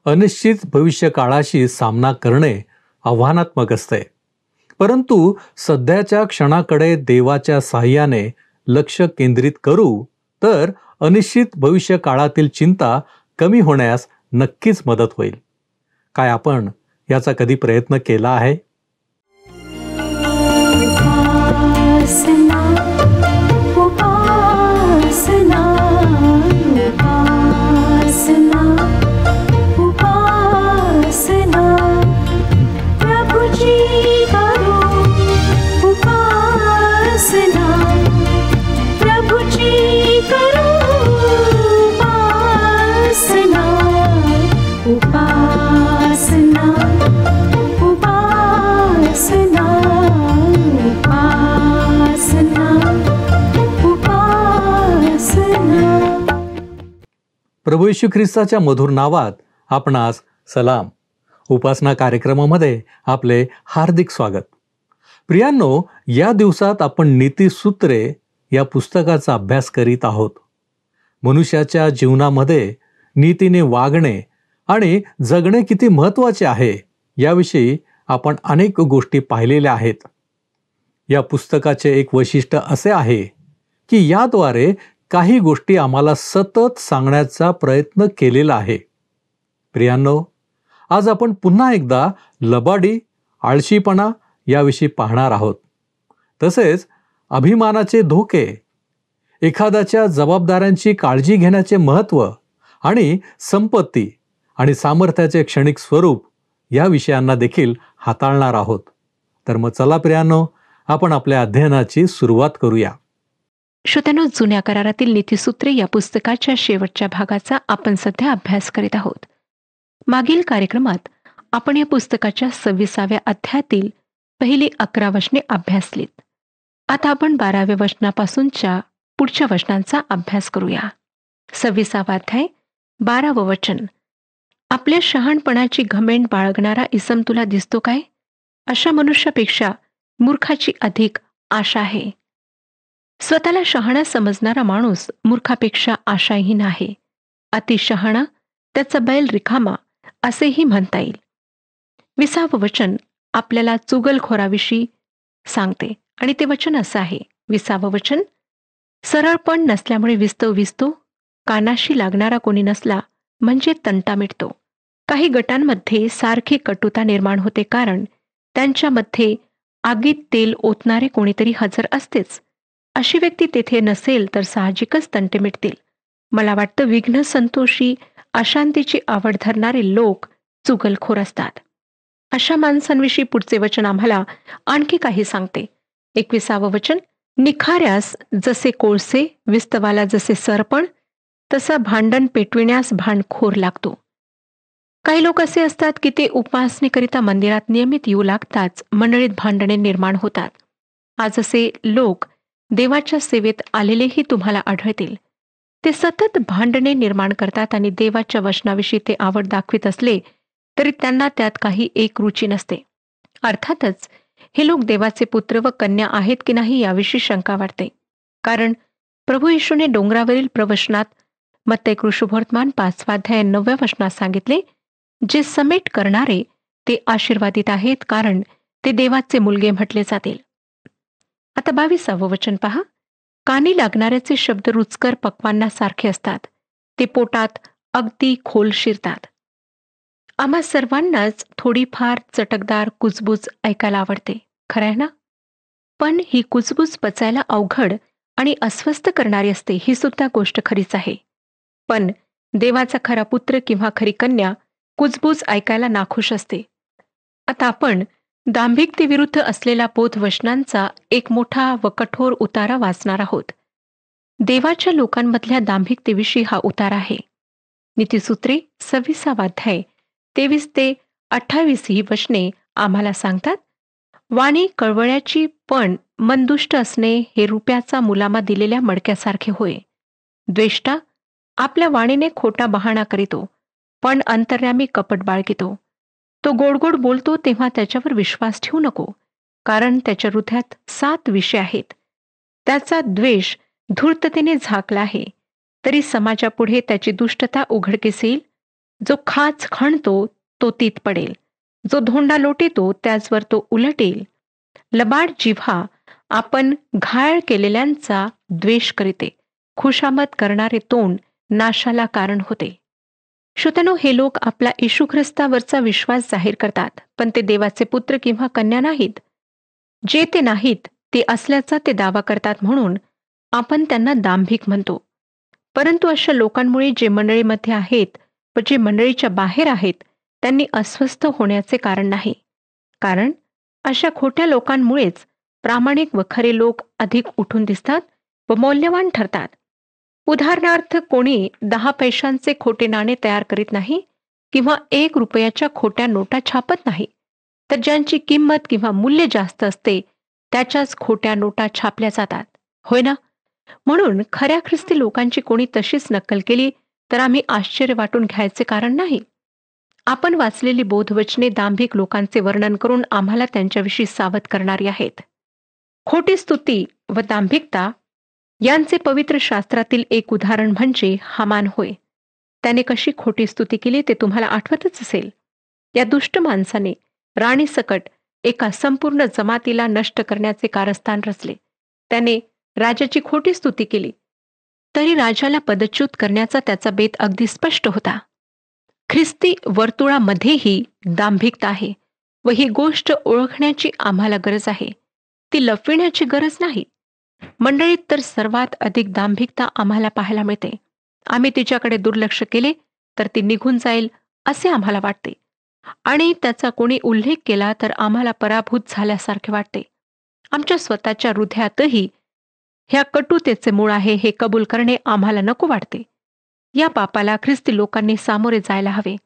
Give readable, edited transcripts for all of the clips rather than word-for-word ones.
अनिश्चित भविष्य काळाशी सामना करणे आव्हानात्मक असते. परंतु सध्याच्या क्षणाकडे देवाच्या साहाय्याने लक्ष केंद्रित करू तर अनिश्चित भविष्य काळातील चिंता कमी होण्यास नक्कीच मदत होईल. काय आपण याचा कधी प्रयत्न केला आहे? प्रभू येशू ख्रिस्ताच्या मधुर नावात आपणास सलाम. उपासना कार्यक्रमामध्ये आपले हार्दिक स्वागत. प्रियांनो, या दिवसात आपण नीतिसूत्रे या पुस्तकाचा अभ्यास करीत आहोत. मनुष्याच्या जीवनामध्ये नीतीने वागणे आणि जगणे किती महत्त्वाचे आहे याविषयी आपण अनेक गोष्टी पाहिलेल्या आहेत. या पुस्तकाचे एक वैशिष्ट्य असे आहे की याद्वारे काही गोष्टी आम्हाला सतत सांगण्याचा प्रयत्न केलेला आहे. प्रियांनो, आज आपण पुन्हा एकदा लबाडी, आळशीपणा याविषयी पाहणार आहोत. तसेच अभिमानाचे धोके, एखाद्याच्या जबाबदाऱ्यांची काळजी घेण्याचे महत्त्व आणि संपत्ती आणि सामर्थ्याचे क्षणिक स्वरूप या विषयांना देखील हाताळणार आहोत. तर मग चला प्रियांनो, आपण आपल्या अध्ययनाची सुरुवात करूया. श्रोत्यांनो, जुन्या करारातील नीतिसूत्रे या पुस्तकाच्या शेवटच्या भागाचा आपण सध्या अभ्यास करीत आहोत. मागील कार्यक्रमात आपण या पुस्तकाच्या 26व्या अध्यायातील पहिली 11 वचने अभ्यासलीत. आता आपण 12व्या वचनापासूनच्या पुढच्या वचनांचा अभ्यास करूया. 26वा अध्याय 12वं वचन. आपल्या शहाणपणाची घमेंड बाळगणारा इसम तुला दिसतो काय? अशा मनुष्यापेक्षा मूर्खाची अधिक आशा आहे. स्वतःला शहाणा समजणारा माणूस मूर्खापेक्षा आशाहीन आहे. अतिशहाणा त्याचा बैल रिकामा असेही म्हणता येईल. 20वं वचन आपल्याला चुगलखोराविषयी सांगते आणि ते वचन असं आहे. 20वं वचन. सरळपण नसल्यामुळे विस्तो कानाशी लागणारा कोणी नसला म्हणजे तंटा मिटतो. काही गटांमध्ये सारखी कटुता निर्माण होते, कारण त्यांच्यामध्ये आगीत तेल ओतणारे कोणीतरी हजर असतेच. अशी व्यक्ती तेथे नसेल तर साहजिकच तंटे मिटतील. मला वाटतं विघ्न संतोषी, अशांतीची आवड धरणारे लोक चुगलखोर असतात. अशा माणसांविषयी पुढचे वचन आम्हाला आणखी काही सांगते. 21वं वचन. निखाऱ्यास जसे कोळसे, विस्तवाला जसे सरपण, तसा भांडण पेटविण्यास भांडखोर लागतो. काही लोक असे असतात की ते उपासनेकरिता मंदिरात नियमित येऊ लागताच मंडळीत भांडणे निर्माण होतात. आज असे लोक देवाच्या सेवेत आलेलेही तुम्हाला आढळतील. ते सतत भांडणे निर्माण करतात आणि देवाच्या वचनाविषयी ते आवड दाखवित असले तरी त्यांना त्यात काही एक रुची नसते. अर्थातच हे लोक देवाचे पुत्र व कन्या आहेत की नाही याविषयी शंका वाटते. कारण प्रभू येशूने डोंगरावरील प्रवचनात मत्तई शुभवर्तमान 5वा अध्याय 9व्या वचनात सांगितले, जे समेट करणारे ते आशीर्वादित आहेत, कारण ते देवाचे मुलगे म्हटले जातील. आता 22वं वचन पहा. कानी लागणाऱ्याचे शब्द रुचकर पक्वांनासारखे असतात, ते पोटात अगदी खोल शिरतात. आम्हा सर्वांनाच थोडीफार चटकदार कुजबूज ऐकायला आवडते, खरं आहे ना? पण ही कुजबूज पचायला अवघड आणि अस्वस्थ करणारी असते, ही सुद्धा गोष्ट खरीच आहे. पण देवाचा खरा पुत्र किंवा खरी कन्या कुजबूज ऐकायला नाखुश असते. आता आपण दांभिकतेविरुद्ध असलेला बोधवचनांचा एक मोठा व कठोर उतारा वाचणार आहोत. देवाच्या लोकांमधल्या दांभिकतेविषयी हा उतारा आहे. नीतिसूत्रे 26वा अध्याय 23 ते 28 ही वचने आम्हाला सांगतात. वाणी कळवळ्याची पण मनदुष्ट असणे हे रुपयाचा मुलामा दिलेल्या मडक्यासारखे होय. द्वेष्टा आपल्या वाणीने खोटा बहाणा करीतो, पण अंतर्यामी कपट बाळगितो. तो गोड गोड बोलतो तेव्हा त्याच्यावर विश्वास ठेवू नको, कारण त्याच्या हृदयात 7 विषय आहेत. त्याचा द्वेष धूर्ततेने झाकला आहे, तरी समाजापुढे त्याची दुष्टता उघडकीस येईल. जो खाच खणतो तो तीत पडेल, जो धोंडा लोटितो त्याचवर तो उलटेल. लबाड जिव्हा आपण घायल केलेल्यांचा द्वेष करीते, खुशामत करणारे तोंड नाशाला कारण होते. श्रोत्यानो, हे लोक आपला येशू ख्रिस्तावरचा विश्वास जाहीर करतात, पण ते देवाचे पुत्र किंवा कन्या नाहीत. जे ते नाहीत ते असल्याचा ते दावा करतात, म्हणून आपण त्यांना दांभिक म्हणतो. परंतु अशा लोकांमुळे जे मंडळीमध्ये आहेत व जे मंडळीच्या बाहेर आहेत त्यांनी अस्वस्थ होण्याचे कारण नाही. कारण अशा खोट्या लोकांमुळेच प्रामाणिक व खरे लोक अधिक उठून दिसतात व मौल्यवान ठरतात. उदाहरणार्थ, कोणी 10 पैशांचे खोटे नाणे तयार करीत नाही किंवा 1 रुपयाच्या खोट्या नोटा छापत नाही, तर ज्यांची किंमत किंवा मूल्य जास्त असते त्याच्याच खोट्या नोटा छापल्या जातात, होय ना? म्हणून खऱ्या ख्रिस्ती लोकांची कोणी तशीच नक्कल केली तर आम्ही आश्चर्य वाटून घ्यायचे कारण नाही. आपण वाचलेली बोधवचने दांभिक लोकांचे वर्णन करून आम्हाला त्यांच्याविषयी सावध करणारी आहेत. खोटी स्तुती व दांभिकता यांचे पवित्र शास्त्रातील एक उदाहरण म्हणजे हामान होय. त्याने कशी खोटी स्तुती केली ते तुम्हाला आठवतच असेल. या दुष्ट माणसाने राणीसकट एका संपूर्ण जमातीला नष्ट करण्याचे कारस्थान रचले. त्याने राजाची खोटी स्तुती केली, तरी राजाला पदच्युत करण्याचा त्याचा बेत अगदी स्पष्ट होता. ख्रिस्ती वर्तुळामध्येही दांभिकता आहे व ही गोष्ट ओळखण्याची आम्हाला गरज आहे. ती लपविण्याची गरज नाही. मंडळीत तर सर्वात अधिक दांभिकता आम्हाला पाहायला मिळते. आम्ही तिच्याकडे दुर्लक्ष केले तर ती निघून जाईल असे आम्हाला वाटते, आणि त्याचा कोणी उल्लेख केला तर आम्हाला पराभूत झाल्यासारखे वाटते. आमच्या स्वतःच्या हृदयातही ह्या कटुतेचे मूळ आहे हे कबूल करणे आम्हाला नको वाटते. या पापाला ख्रिस्ती लोकांनी सामोरे जायला हवे,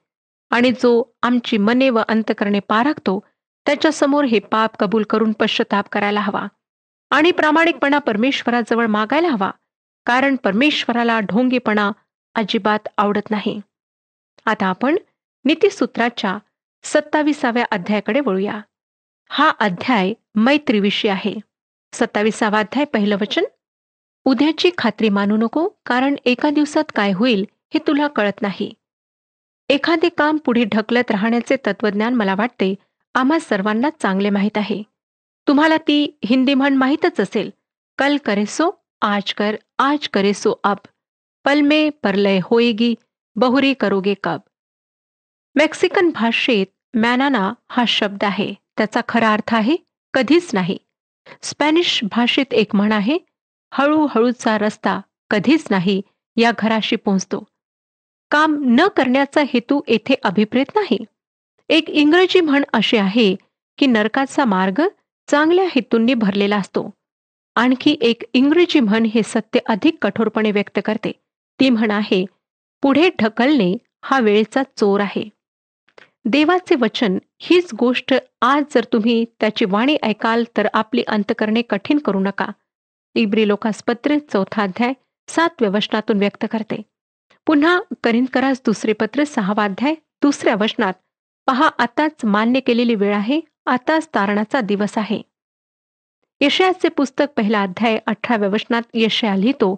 आणि जो आमची मने व अंतकरणे पारखतो त्याच्यासमोर हे पाप कबूल करून पश्चाताप करायला हवा आणि प्रामाणिकपणा परमेश्वराजवळ मागायला हवा, कारण परमेश्वराला ढोंगीपणा अजिबात आवडत नाही. आता आपण नीतिसूत्राच्या 27व्या अध्यायाकडे वळूया. हा अध्याय मैत्रीविषयी आहे. 27वा अध्याय, पहिलं वचन. उद्याची खात्री मानू नको, कारण एका दिवसात काय होईल हे तुला कळत नाही. एखादे काम पुढे ढकलत राहण्याचे तत्वज्ञान मला वाटते आम्हा सर्वांना चांगले माहीत आहे. तुम्हाला ती हिंदी म्हण माहीतच असेल, कल करे सो आज कर, आज करे सो अब, पल में परलय होएगी, बहुरी करोगे कब. मेक्सिकन भाषेत मॅनाना हा शब्द आहे. त्याचा खरा अर्थ आहे कधीच नाही. स्पॅनिश भाषेत एक म्हण आहे, हळूहळूचा रस्ता कधीच नाही या घराशी पोहोचतो. काम न करण्याचा हेतू येथे अभिप्रेत नाही. एक इंग्रजी म्हण अशी आहे की नरकाचा मार्ग चांगल्या हेतूंनी भरलेला असतो. आणखी एक इंग्रजी म्हण हे सत्य अधिक कठोरपणे व्यक्त करते. ती म्हण आहे, पुढे ढकलणे हा वेळेचा चोर आहे. देवाचे वचन हीच गोष्ट आज जर तुम्ही त्याची वाणी ऐकाल तर आपली अंतकरणे कठीण करू नका. इब्री लोकासपत्र 4 अध्याय 7व्या वचनातून व्यक्त करते. पुन्हा करिंथकरास 2 पत्र 6 अध्याय 2 वचनात, पहा, आताच मान्य केलेली वेळ आहे, आताच तारणाचा दिवस आहे. यशायाचे पुस्तक 1 अध्याय 18व्या वचनात यशाया लिहितो,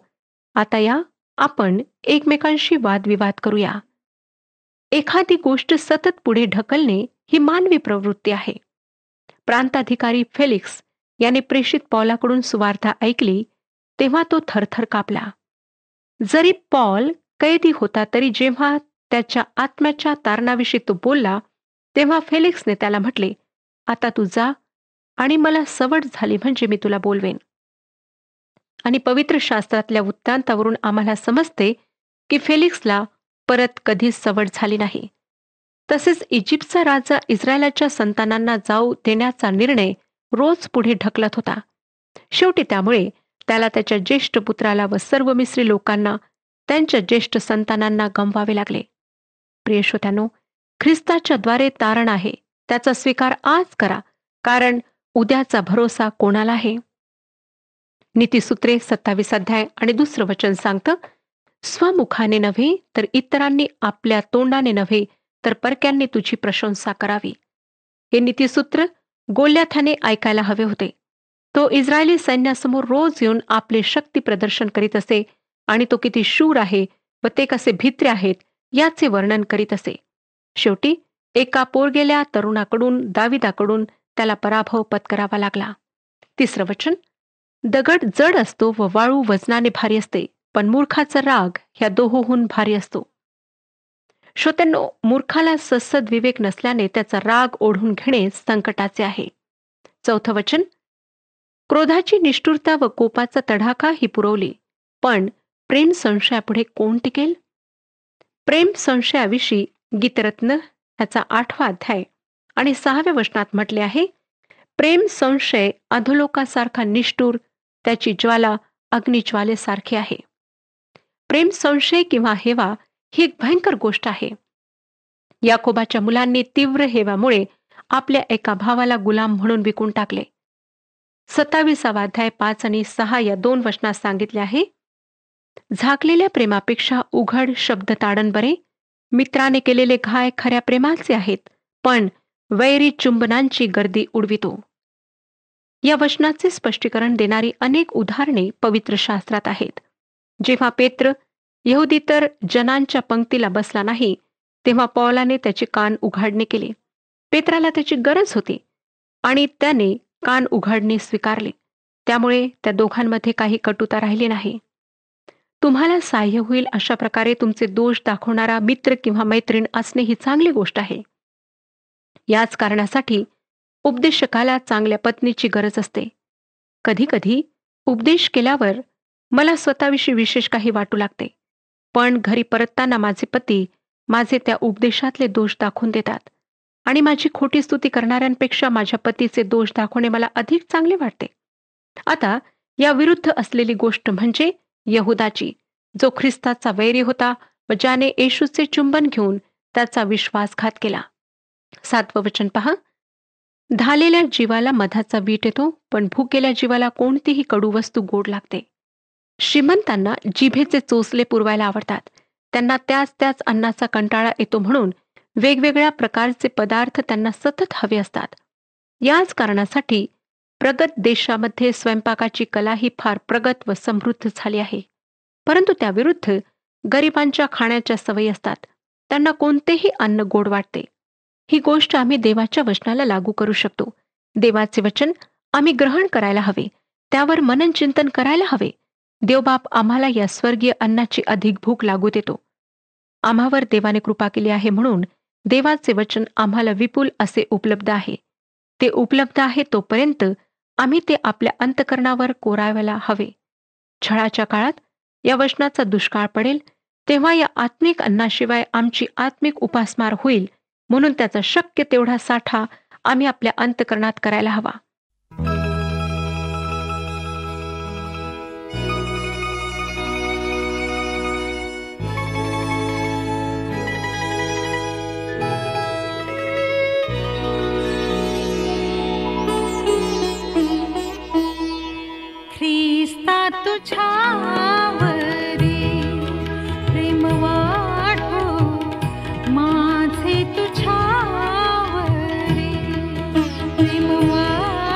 आता या आपण एकमेकांशी वादविवाद करूया. एखादी गोष्ट सतत पुढे ढकलणे ही मानवी प्रवृत्ती आहे. प्रांताधिकारी फेलिक्स याने प्रेषित पौलाकडून सुवार्ता ऐकली तेव्हा तो थरथर कापला. जरी पौल कैदी होता तरी जेव्हा त्याच्या आत्म्याच्या तारणाविषयी तो बोलला तेव्हा फेलिक्सने त्याला म्हटले, आता तू जा आणि मला सवड झाली म्हणजे मी तुला बोलवेन. आणि पवित्र शास्त्रातल्या वृत्तांतावरून आम्हाला समजते की फेलिक्सला परत कधीच सवड झाली नाही. तसेच इजिप्तचा राजा इस्रायलाच्या संतानांना जाऊ देण्याचा निर्णय रोज पुढे ढकलत होता. शेवटी त्यामुळे त्याला त्याच्या ज्येष्ठ पुत्राला व सर्व मिस्री लोकांना त्यांच्या ज्येष्ठ संतानांना गमवावे लागले. प्रिय श्रोत्यानो, ख्रिस्ताच्या द्वारे तारण आहे, त्याचा स्वीकार आज करा, कारण उद्याचा भरोसा कोणाला आहे. नीतिसूत्रे 27 अध्याय आणि 2 वचन सांगतं, स्वमुखाने नव्हे तर इतरांनी आपल्या तोंडाने नव्हे तर परक्यांनी तुझी प्रशंसा करावी. हे नीतिसूत्र गोल्याथाने ऐकायला हवे होते. तो इस्रायली सैन्यासमोर रोज येऊन आपले शक्ती प्रदर्शन करीत असे, आणि तो किती शूर आहे व ते कसे भित्रे आहेत याचे वर्णन करीत असे. शेवटी एका पोरगेल्या तरुणाकडून दाविदाकडून त्याला पराभव पत्करावा लागला. 3रं वचन, दगड जड असतो व वाळू वजनाने भारी असते, पण मूर्खाचा राग ह्या दोहोहून भारी असतो. श्रोत्यांनो, मूर्खाला सद्सद विवेक नसल्याने त्याचा राग ओढून घेणे संकटाचे आहे. 4थं वचन, क्रोधाची निष्ठुरता व कोपाचा तडाखा ही पुरवली, पण प्रेम संशयापुढे कोण टिकेल? प्रेम संशयाविषयी गीतरत्न ह्याचा 8वा अध्याय आणि 6व्या वचनात म्हटले आहे, प्रेम संशय अधोलोकासारखा निष्ठुर, त्याची ज्वाला अग्निज्वालेसारखी आहे. प्रेम संशय किंवा हेवा ही एक भयंकर गोष्ट आहे. याकोबाच्या मुलांनी तीव्र हेवामुळे आपल्या एका भावाला गुलाम म्हणून विकून टाकले. 27वा अध्याय 5 आणि 6 या 2 वचनात सांगितले आहे, झाकलेल्या प्रेमापेक्षा उघड शब्द ताडण बरे, मित्राने केलेले घाय खऱ्या प्रेमाचे आहेत, पण वैरी चुंबनांची गर्दी उडवितो. या वचनाचे स्पष्टीकरण देणारी अनेक उदाहरणे पवित्र शास्त्रात आहेत. जेव्हा पेत्र यहुदीतर जनांच्या पंक्तीला बसला नाही, तेव्हा पौलाने त्याचे कान उघाडणे केले. पेत्राला त्याची गरज होती आणि त्याने कान उघडणे स्वीकारले. त्यामुळे त्या दोघांमध्ये काही कटुता राहिली नाही. तुम्हाला सहाय्य होईल अशा प्रकारे तुमचे दोष दाखवणारा मित्र किंवा मैत्रीण असणे ही चांगली गोष्ट आहे. याच कारणासाठी उपदेशकाला चांगल्या पत्नीची गरज असते. कधी कधी उपदेश केल्यावर मला स्वतःविषयी विशेष काही वाटू लागते, पण घरी परतताना माझे पती माझे त्या उपदेशातले दोष दाखवून देतात आणि माझी खोटी स्तुती करणाऱ्यांपेक्षा माझ्या पतीचे दोष दाखवणे मला अधिक चांगले वाटते. आता या विरुद्ध असलेली गोष्ट म्हणजे यहुदाची, जो ख्रिस्ताचा वैरी होता व ज्याने येशूचे चुंबन घेऊन त्याचा विश्वासघात केला. 7वं वचन पहा, धालेल्या जीवाला मधाचा वीट येतो, पण भुकेल्या जीवाला कोणतीही कडू वस्तू गोड लागते. श्रीमंतांना जिभेचे चोचले पुरवायला आवडतात. त्यांना त्याच अन्नाचा कंटाळा येतो, म्हणून वेगवेगळ्या प्रकारचे पदार्थ त्यांना सतत हवे असतात. याच कारणासाठी प्रगत देशामध्ये स्वयंपाकाची कला ही फार प्रगत व समृद्ध झाली आहे. परंतु त्याविरुद्ध गरिबांच्या खाण्याच्या सवयी असतात. त्यांना कोणतेही अन्न गोड वाटते. ही गोष्ट आम्ही देवाच्या वचनाला लागू करू शकतो. देवाचे वचन आम्ही ग्रहण करायला हवे, त्यावर मनन चिंतन करायला हवे. देवबाप आम्हाला या स्वर्गीय अन्नाची अधिक भूक लागू देतो. आम्हावर देवाने कृपा केली आहे, म्हणून देवाचे वचन आम्हाला विपुल असे उपलब्ध आहे. ते उपलब्ध आहे तोपर्यंत आम्ही ते आपल्या अंतकरणावर कोरायला हवे. छळाच्या काळात या वचनाचा दुष्काळ पडेल, तेव्हा या आत्मिक अन्नाशिवाय आमची आत्मिक उपासमार होईल. म्हणून त्याचा शक्य तेवढा साठा आम्ही आपल्या अंतकरणात करायला हवा. ख्रिस्ता तुझ्यावरी प्रेम वाढो, माझे तुझ्यावरी प्रेम वाढो.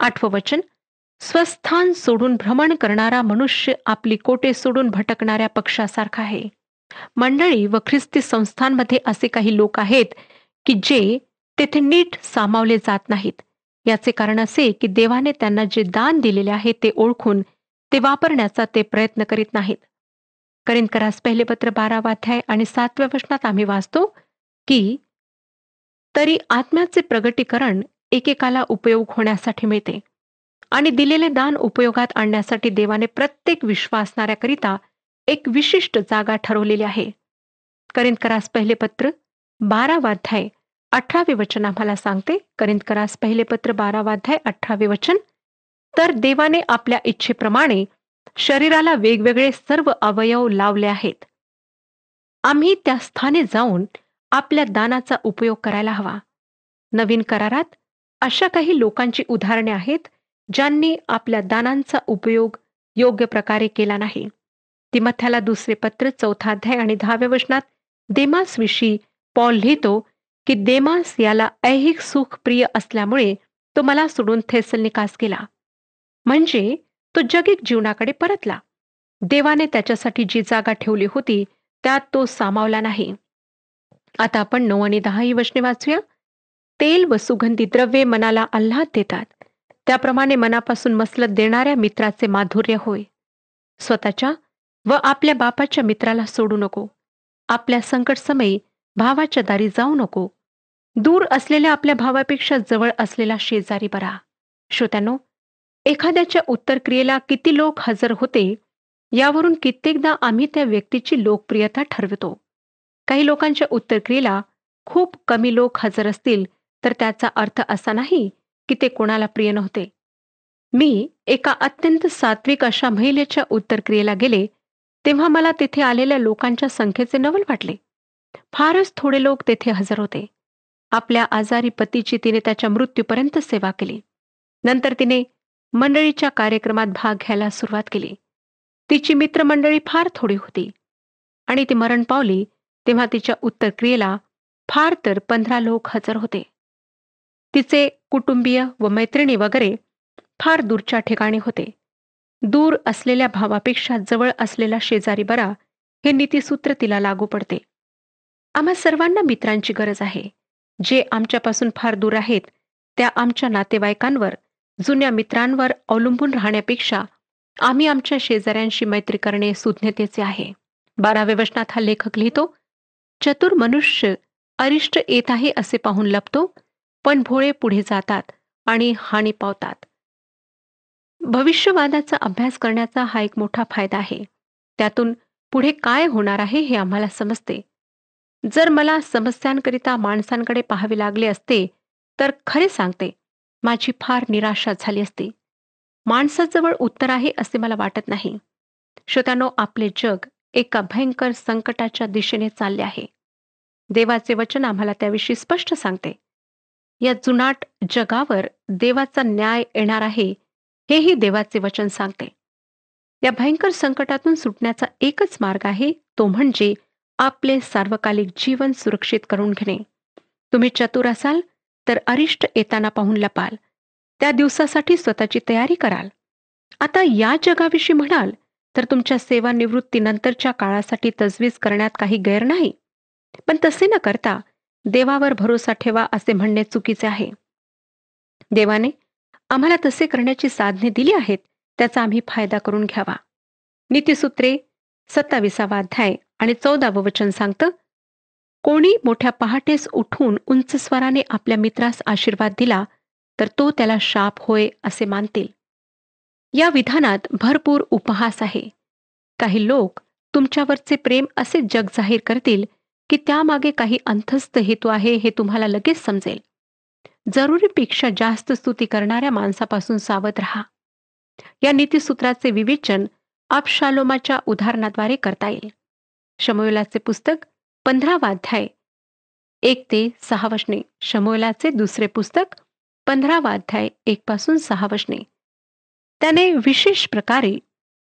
8वं वचन, स्वस्थान सोडून भ्रमण करणारा मनुष्य आपली कोटे सोडून भटकणाऱ्या पक्षासारखा आहे. मंडळी व ख्रिस्ती संस्थांमध्ये असे काही लोक आहेत की जे तेथे नीट सामावले जात नाहीत. याचे कारण असे की देवाने त्यांना जे दान दिलेले आहे ते ओळखून ते वापरण्याचा ते प्रयत्न करीत नाहीत. करिंथकरास पहिले पत्र 12 अध्याय आणि 7व्या वचनात आम्ही वाचतो की तरी आत्म्याचे प्रगटीकरण एकेकाला उपयोग होण्यासाठी मिळते आणि दिलेले दान उपयोगात आणण्यासाठी देवाने प्रत्येक विश्वासणाऱ्याकरिता एक विशिष्ट जागा ठरवलेली आहे. करिंथकरास पहिले पत्र 12 अध्याय 18 वचन आम्हाला सांगते. करिंथकरास पहिले पत्र 12 अध्याय 18 वचन, तर देवाने आपल्या इच्छेप्रमाणे शरीराला वेगवेगळे सर्व अवयव लावले आहेत. आम्ही त्या स्थानी जाऊन आपल्या दानाचा उपयोग करायला हवा. नवीन करारात अशा काही लोकांची उदाहरणे आहेत ज्यांनी आपल्या दानांचा उपयोग योग्य प्रकारे केला नाही. तिमथ्याला दुसरे पत्र 4 अध्याय आणि 10 वचनात देमासविषयी पॉल लिहितो की देमास याला ऐहिक सुख प्रिय असल्यामुळे तो मला सोडून थेसलनिकास गेला. म्हणजे तो जगिक जीवनाकडे परतला. देवाने त्याच्यासाठी जी जागा ठेवली होती त्यात तो सामावला नाही. आता आपण 9 आणि 10 ही वचने वाचूया. तेल व सुगंधी द्रव्ये मनाला आल्हाद देतात, त्याप्रमाणे मनापासून मसलत देणाऱ्या मित्राचे माधुर्य होय. स्वतःच्या व आपल्या बापाच्या मित्राला सोडू नको. आपल्या संकटसमयी भावाच्या दारी जाऊ नको. दूर असलेल्या आपल्या भावापेक्षा जवळ असलेला शेजारी बरा. श्रोत्यांनो, एखाद्याच्या उत्तरक्रियेला किती लोक हजर होते यावरून कित्येकदा आम्ही त्या व्यक्तीची लोकप्रियता ठरवतो. काही लोकांच्या उत्तरक्रियेला खूप कमी लोक हजर असतील तर त्याचा अर्थ असा नाही की ते कोणाला प्रिय नव्हते. मी एका अत्यंत सात्विक अशा महिलेच्या उत्तरक्रियेला गेले तेव्हा मला तेथे आलेल्या लोकांच्या संख्येचे नवल वाटले. फारच थोडे लोक तेथे हजर होते. आपल्या आजारी पतीची तिने त्याच्या मृत्यूपर्यंत सेवा केली. नंतर तिने मंडळीच्या कार्यक्रमात भाग घ्यायला सुरुवात केली. तिची मित्रमंडळी फार थोडी होती आणि ती मरण पावली तेव्हा तिच्या उत्तरक्रियेला फार तर 15 लोक हजर होते. तिचे कुटुंबीय व मैत्रिणी वगैरे फार दूरच्या ठिकाणी होते. दूर असलेल्या भावापेक्षा जवळ असलेला शेजारी बरा हे नीतिसूत्र तिला लागू पडते. आम्हा सर्वांना मित्रांची गरज आहे. जे आमच्यापासून फार दूर आहेत त्या आमच्या नातेवाईकांवर, जुन्या मित्रांवर अवलंबून राहण्यापेक्षा आम्ही आमच्या शेजाऱ्यांशी मैत्री करणे सुज्ञतेचे आहे. 12व्या वचनात हा लेखक लिहितो, चतुर मनुष्य अरिष्ट येत आहे असे पाहून लपतो, पण भोळे पुढे जातात आणि हानी पावतात. भविष्यवादाचा अभ्यास करण्याचा हा एक मोठा फायदा आहे. त्यातून पुढे काय होणार आहे हे आम्हाला समजते. जर मला समस्यांकरिता माणसांकडे पाहावे लागले असते तर खरे सांगते माझी फार निराशा झाली असती. माणसाजवळ उत्तर आहे असे मला वाटत नाही. श्रोत्यांनो, आपले जग एका भयंकर संकटाच्या दिशेने चालले आहे. देवाचे वचन आम्हाला त्याविषयी स्पष्ट सांगते. या जुनाट जगावर देवाचा न्याय येणार आहे हेही देवाचे वचन सांगते. या भयंकर संकटातून सुटण्याचा एकच मार्ग आहे, तो म्हणजे आपले सार्वकालिक जीवन सुरक्षित करून घेणे. तुम्ही चतुर असाल तर अरिष्ट येताना पाहून लपाल. त्या दिवसासाठी स्वतःची तयारी कराल. आता या जगाविषयी म्हणाल तर तुमच्या सेवानिवृत्तीनंतरच्या काळासाठी तजवीज करण्यात काही गैर नाही. पण तसे न करता देवावर भरोसा ठेवा असे म्हणणे चुकीचे आहे. देवाने आम्हाला तसे करण्याची साधने दिली आहेत, त्याचा आम्ही फायदा करून घ्यावा. नीतिसूत्रे 27 अध्याय आणि 14 वचन सांगतं, कोणी मोठ्या पहाटेस उठून उंच स्वराने आपल्या मित्रास आशीर्वाद दिला तर तो त्याला शाप होय असे मानतील. या विधानात भरपूर उपहास आहे. काही लोक तुमच्यावरचे प्रेम असे जग जाहीर करतील की त्यामागे काही अंतस्थ हेतू आहे हे तुम्हाला लगेच समजेल. जरुरीपेक्षा जास्त स्तुती करणाऱ्या माणसापासून सावध राहा. या नीतिसूत्राचे विवेचन अबशालोमाच्या उदाहरणाद्वारे करता येईल. शमूएलाचे पुस्तक 15 अध्याय 1 ते 6 वचने. शमूएलाचे दुसरे पुस्तक 15 अध्याय 1 पासून 6 वचने. त्याने विशेष प्रकारे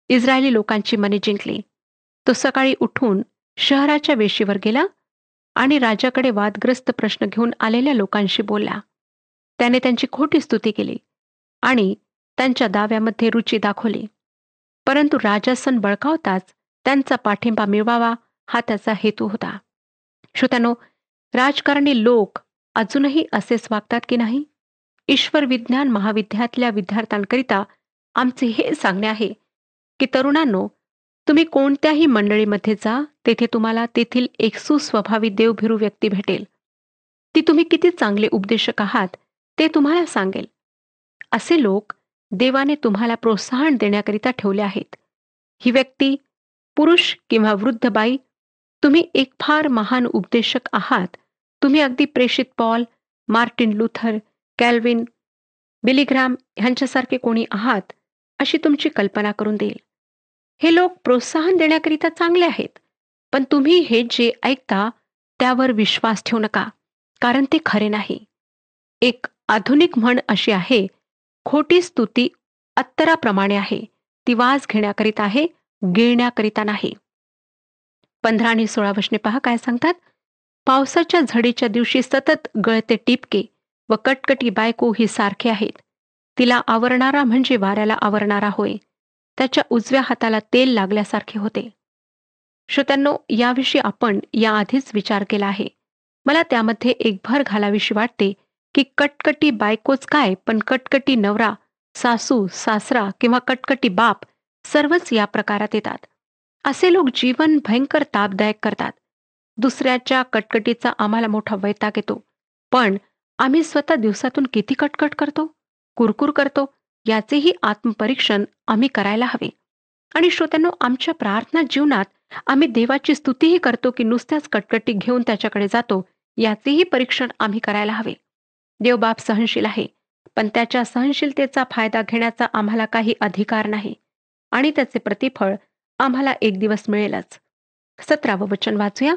इस्रायली लोकांची मने जिंकली. तो सकाळी उठून शहराच्या वेशीवर गेला आणि राजाकडे वादग्रस्त प्रश्न घेऊन आलेल्या लोकांशी बोलला. त्याने त्यांची खोटी स्तुती केली आणि त्यांच्या दाव्यामध्ये रुची दाखवली. परंतु राजासन बळकावताच त्यांचा पाठिंबा मिळवावा हा त्याचा हेतू होता. श्रोत्यानो, राजकारणी लोक अजूनही असेच वागतात की नाही? ईश्वर विज्ञान महाविद्यालयातल्या विद्यार्थ्यांकरिता आमचे हे सांगणे आहे की तरुणांनो, तुम्ही कोणत्याही मंडळीमध्ये जा, तेथे तुम्हाला तेथील एक सुस्वभावी देवभिरू व्यक्ती भेटेल. ती तुम्ही किती चांगले उपदेशक आहात ते तुम्हाला सांगेल. असे लोक देवाने तुम्हाला प्रोत्साहन देण्याकरिता ठेवले आहेत. ही व्यक्ती पुरुष किंवा वृद्ध बाई, तुम्ही एक फार महान उपदेशक आहात, तुम्ही अगदी प्रेषित पॉल, मार्टिन लुथर, कॅल्विन, बिलीग्राम ह्यांच्यासारखे कोणी आहात, अशी तुमची कल्पना करून देईल. हे लोक प्रोत्साहन देण्याकरिता चांगले आहेत, पण तुम्ही हे जे ऐकता त्यावर विश्वास ठेवू नका, कारण ते खरे नाही. एक आधुनिक म्हण अशी आहे, खोटी स्तुती अत्तराप्रमाणे आहे, ती वास घेण्याकरिता आहे, गिळण्याकरिता नाही. 15 आणि 16 वचने पहा काय सांगतात. पावसाच्या झडीच्या दिवशी सतत गळते टिपके व कटकटी बायको ही सारखे आहेत. तिला आवरणारा म्हणजे वाऱ्याला आवरणारा होय. त्याच्या उजव्या हाताला तेल लागल्यासारखे होते. श्रोत्यांनो, याविषयी आपण याआधीच विचार केला आहे. मला त्यामध्ये एक भर घालावीशी वाटते की कटकटी बायकोच काय, पण कटकटी नवरा, सासू, सासरा किंवा कटकटी बाप सर्वच या प्रकारात येतात. असे लोक जीवन भयंकर तापदायक करतात. दुसऱ्याच्या कटकटीचा आम्हाला मोठा वैताग येतो, पण आम्ही स्वतः दिवसातून किती कटकट करतो, कुरकुर करतो, याचेही आत्मपरीक्षण आम्ही करायला हवे. आणि श्रोत्यांनो, आमच्या प्रार्थना जीवनात आम्ही देवाची स्तुतीही करतो की नुसत्याच कटकटी घेऊन त्याच्याकडे जातो, याचेही परीक्षण आम्ही करायला हवे. देवबाप सहनशील आहे, पण त्याच्या सहनशीलतेचा फायदा घेण्याचा आम्हाला काही अधिकार नाही आणि त्याचे प्रतिफळ आम्हाला एक दिवस मिळेलच. 17वं वचन वाचूया.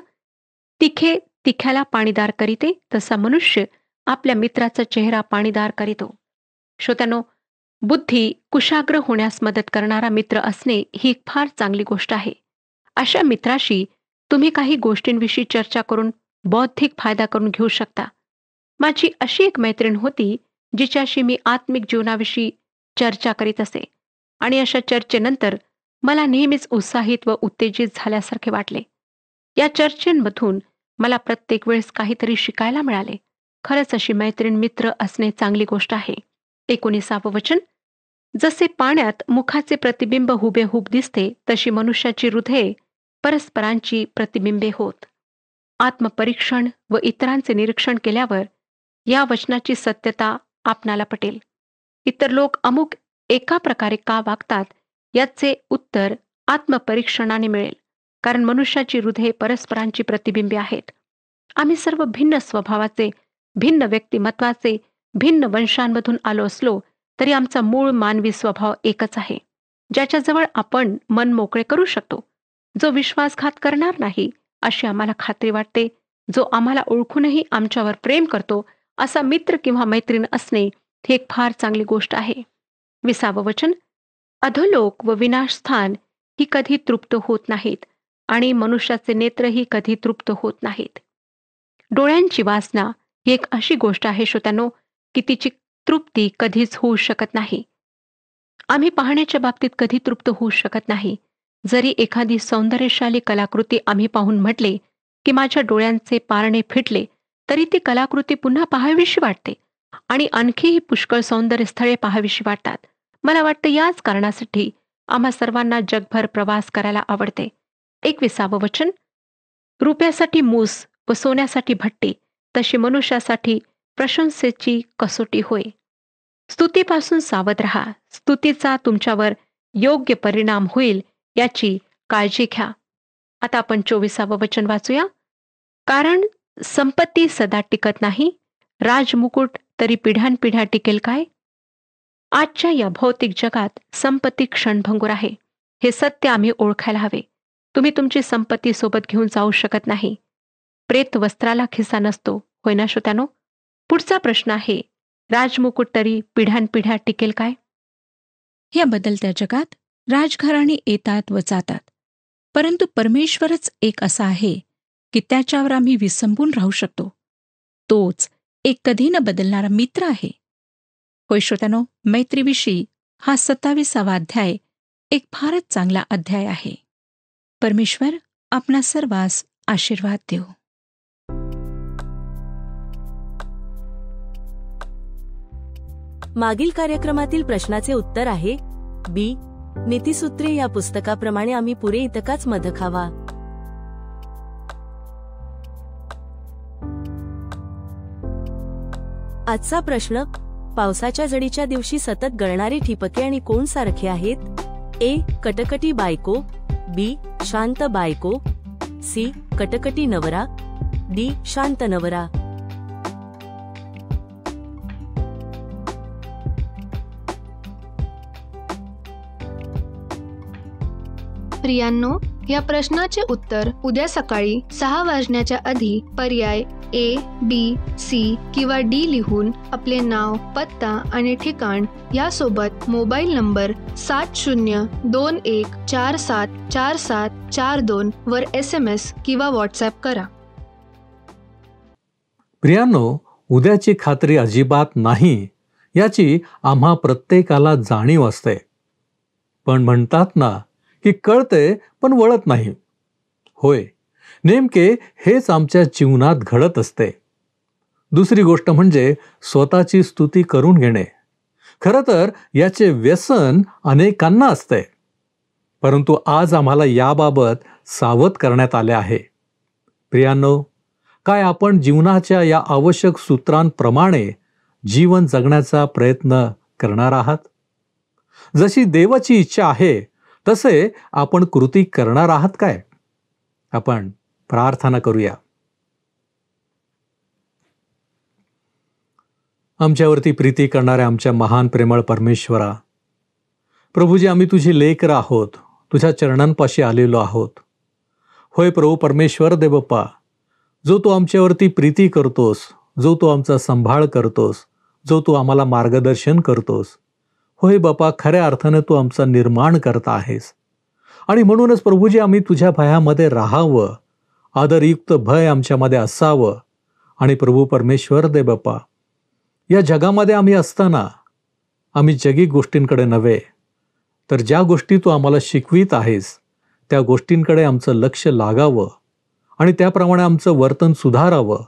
तिखे तिख्याला पाणीदार करीते, तसा मनुष्य आपल्या मित्राचा चेहरा पाणीदार करीतो. श्रोत्यानो, बुद्धी कुशाग्र होण्यास मदत करणारा मित्र असणे ही एक फार चांगली गोष्ट आहे. अशा मित्राशी तुम्ही काही गोष्टींविषयी चर्चा करून बौद्धिक फायदा करून घेऊ शकता. माझी अशी एक मैत्रीण होती जिच्याशी मी आत्मिक जीवनाविषयी चर्चा करीत असे आणि अशा चर्चेनंतर मला नेहमीच उत्साहित व उत्तेजित झाल्यासारखे वाटले. या चर्चेंमधून मला प्रत्येक वेळेस काहीतरी शिकायला मिळाले. खरंच अशी मैत्रीण मित्र असणे चांगली गोष्ट आहे. 19वं वचन. जसे पाण्यात मुखाचे प्रतिबिंब हुबेहूब दिसते, तशी मनुष्याची हृदये परस्परांची प्रतिबिंबे होत. आत्मपरीक्षण व इतरांचे निरीक्षण केल्यावर या वचनाची सत्यता आपणाला पटेल. इतर लोक अमुक एका प्रकारे का वागतात याचे उत्तर आत्मपरीक्षणाने मिळेल, कारण मनुष्याची हृदये परस्परांची प्रतिबिंबे आहेत. आम्ही सर्व भिन्न स्वभावाचे, भिन्न व्यक्तिमत्वाचे, भिन्न वंशांमधून आलो असलो तरी आमचा मूळ मानवी स्वभाव एकच आहे, ज्याच्याजवळ आपण मन मोकळे करू शकतो, जो विश्वासघात करणार नाही अशी आम्हाला खात्री वाटते, जो आम्हाला ओळखूनही आमच्यावर प्रेम करतो, असा मित्र किंवा मैत्रीण असणे ही एक फार चांगली गोष्ट आहे. 20वं वचन. अधोलोक व विनाशस्थान ही कधी तृप्त होत नाहीत आणि मनुष्याचे नेत्रही कधी तृप्त होत नाहीत. डोळ्यांची वासना ही एक अशी गोष्ट आहे श्रोत्यांनो, की तिची तृप्ती कधीच होऊ शकत नाही. आम्ही पाहण्याच्या बाबतीत कधी तृप्त होऊ शकत नाही. जरी एखादी सौंदर्यशाली कलाकृती आम्ही पाहून म्हटले की माझ्या डोळ्यांचे पारणे फिटले, तरी ती कलाकृती पुन्हा पाहावीशी वाटते आणि आणखीही पुष्कळ सौंदर्य स्थळे पाहावीशी वाटतात. मला वाटतं याच कारणासाठी आम्हा सर्वांना जगभर प्रवास करायला आवडते. 21वं वचन. रुपयासाठी मूस व सोन्यासाठी भट्टी, तशी मनुष्यासाठी प्रशंसेची कसोटी होय. स्तुतीपासून सावध राहा. स्तुतीचा तुमच्यावर योग्य परिणाम होईल याची काळजी घ्या. आता आपण 24वं वचन वाचूया. कारण संपत्ती सदा टिकत नाही, राजमुकुट तरी पिढ्यानपिढ्या टिकेल काय? आजच्या या भौतिक जगात संपत्ती क्षणभंगूर आहे. हे सत्य आम्ही ओळखायला हवे. तुम्ही तुमची संपत्ती सोबत घेऊन जाऊ शकत नाही. प्रेत वस्त्राला खिसा नसतो, होय ना श्रोत्यानो? पुढचा प्रश्न आहे, राजमुकुट तरी पिढ्यानपिढ्या टिकेल काय? या बदलत्या जगात राजघराणी येतात व जातात, परंतु परमेश्वरच एक असा आहे की त्याच्यावर आम्ही विसंबून राहू शकतो. तोच एक कधी न बदलणारा मित्र आहे. होय श्रोत्यानो, मैत्रीविषयी हा 27वा अध्याय एक फारच चांगला अध्याय आहे. परमेश्वर आपणा सर्वांस आशीर्वाद देव. मागील कार्यक्रमातील प्रश्नाचे उत्तर आहे बी. नीतिसूत्रे या पुस्तकाप्रमाणे आम्ही पुरे इतकाच मध खावा. आजचा प्रश्न, पावसाच्या झडीच्या दिवशी सतत गळणारी ठिपके आणि कोण सारखे आहेत? ए. कटकटी बायको, बी. शांत बायको, सी. कटकटी नवरा, डी. शांत नवरा. प्रियांनो, या प्रश्नाचे उत्तर उद्या सकाळी 6 वाजण्याच्या आधी पर्याय ए, बी, सी किंवा डी लिहून आपले नाव, पत्ता आणि ठिकाण यासोबत मोबाईल नंबर 7021474742 वर SMS किंवा व्हॉट्सॲप करा. प्रियांनो, उद्याची खात्री अजिबात नाही याची आम्हा प्रत्येकाला जाणीव असते. पण म्हणतात ना की कळते पण वळत नाही. होय, नेमके हेच आमच्या जीवनात घडत असते. दुसरी गोष्ट म्हणजे स्वतःची स्तुती करून घेणे. खरं तर याचे व्यसन अनेकांना असते, परंतु आज आम्हाला याबाबत सावध करण्यात आले आहे. प्रियांनो, काय आपण जीवनाच्या या आवश्यक सूत्रांप्रमाणे जीवन जगण्याचा प्रयत्न करणार आहात? जशी देवाची इच्छा आहे तसे आपण कृती करणार आहात काय? आपण प्रार्थना करूया. आमच्यावरती प्रीती करणाऱ्या आमच्या महान प्रेमळ परमेश्वरा, प्रभूजी, आम्ही तुझी लेकर आहोत, तुझ्या चरणांपाशी आलेलो आहोत. होय प्रभू परमेश्वर देवप्पा, जो तू आमच्यावरती प्रीती करतोस, जो तू आमचा सांभाळ करतोस, जो तू आम्हाला मार्गदर्शन करतोस, होय बापा, खऱ्या अर्थाने तू आमचा निर्माण करता आहेस. आणि म्हणूनच प्रभूजी, आम्ही तुझ्या भयामध्ये राहावं, आदरयुक्त भय आमच्यामध्ये असावं. आणि प्रभू परमेश्वर दे बापा, या जगामध्ये आम्ही असताना आम्ही जगी गोष्टींकडे नव्हे, तर ज्या गोष्टी तू आम्हाला शिकवीत आहेस त्या गोष्टींकडे आमचं लक्ष लागावं आणि त्याप्रमाणे आमचं वर्तन सुधारावं,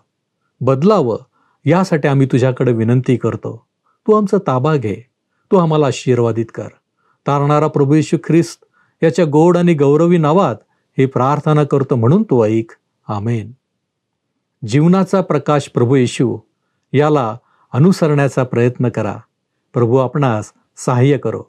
बदलावं, यासाठी आम्ही तुझ्याकडे विनंती करतो. तू आमचा ताबा घे, तू आम्हाला आशीर्वादित कर. तारणारा प्रभू येशू ख्रिस्त याच्या गोड आणि गौरवी नावात ही प्रार्थना करतो, म्हणून तू ऐक. आमेन. जीवनाचा प्रकाश प्रभू येशू याला अनुसरण्याचा प्रयत्न करा. प्रभू आपणास सहाय्य करो.